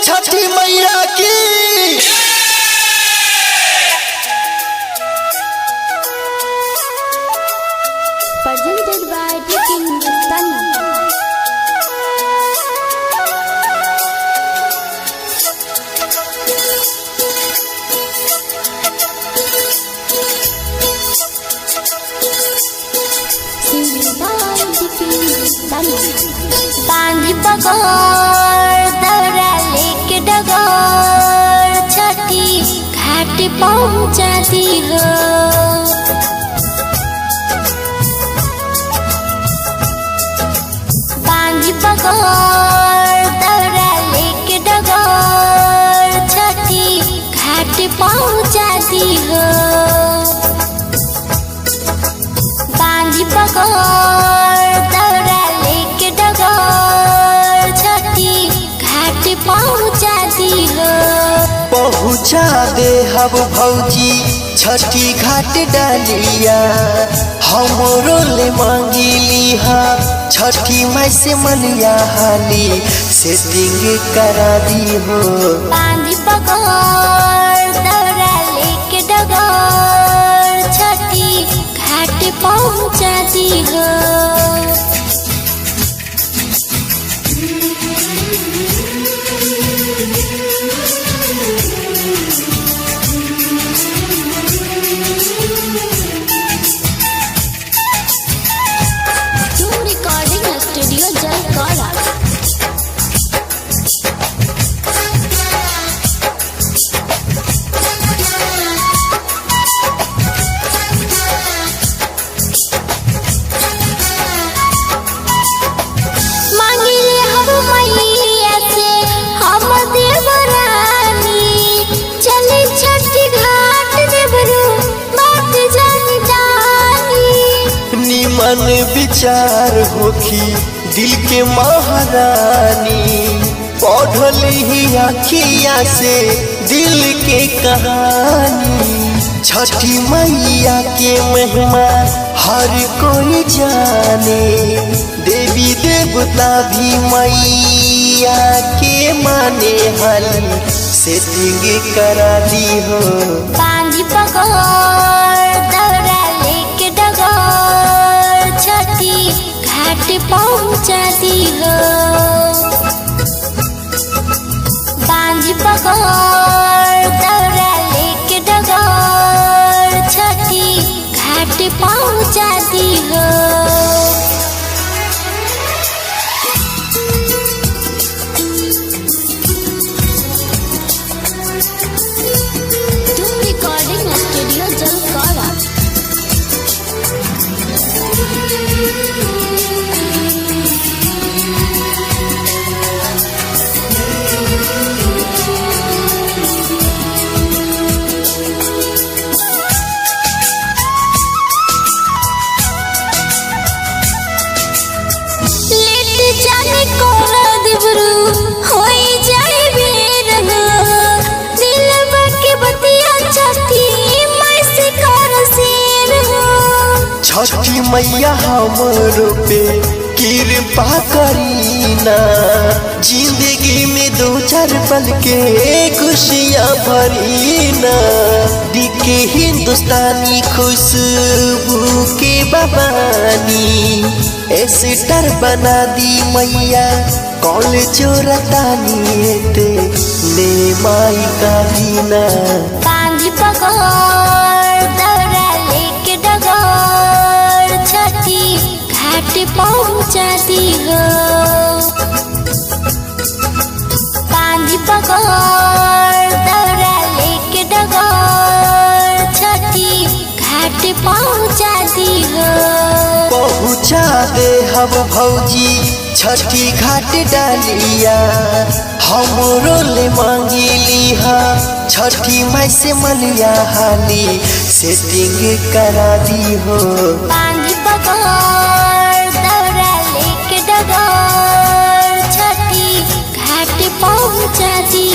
छठी मैया की। Presented by King Hindustani. बांधी पगोर दौरा लेके डगोर छठी घाट पहुँचाती हो। बांधी पगोर दौरा लेके डगोर छठी घाट पहुँचाती हो। बांधी पगोर दौरा लेके डगोर छठी घाट पहुँचाती हो। पहुँचा दे हब भौजी छठी घाट डालिया, हमरो ले मांगी लिहा छठी माई से मनिया हाली सेटिंग करा दी हो। बांधी पगोर दौरा लेके डगोर छठी घाट पहुँचाती हो। Recording studio Jalkaura. मांगिले हम मैया से हम देवरानी, चले छठी घाट देवरू बात जानी जानी। निमन विचार होखी दिल के महारानी, पढ़ल ही आखिया से दिल के कहानी। छठी मैया के महिमा हर कोई जाने, देवी देवता भी मैया के माने हल सेटिंग करा दी हो। बांधी पगोर दौरा लेके डगोर छठी घाट पहुँचाती हो। बांधी पगोर दौरा लेके डगोर छठी घाट पहुँचाती हो। Recording studio जलकौरा। लेट जाने कोला दिबरू होई जाए बेरन, दिल बाके बतिया छठी मैं से कर शेर हो। छठी मैया हमरो पे कृपा करीना, जिंदगी में दो चार पल के खुशियाँ भरीना। दिखे हिंदुस्तानी खुशबू के बबानी, एस्टर बना दी मैया कॉल चोरतानी ते ले माई का दीना। बांधी पगोर दौरा लेके डगोर छठी घाट पहुँचाती हो। बांधी पगोर दौरा लेके डगोर छठी घाट पहुँचाती हो। पहुँचा दे हब भौजी छठी घाट डालिया, हमरो ले मांगी लिहा छठी माई से मनिया हाली सेटिंग करा दी हो। बांधी पगोर दौरा लेके डगोर छठी घाट पहुँचाती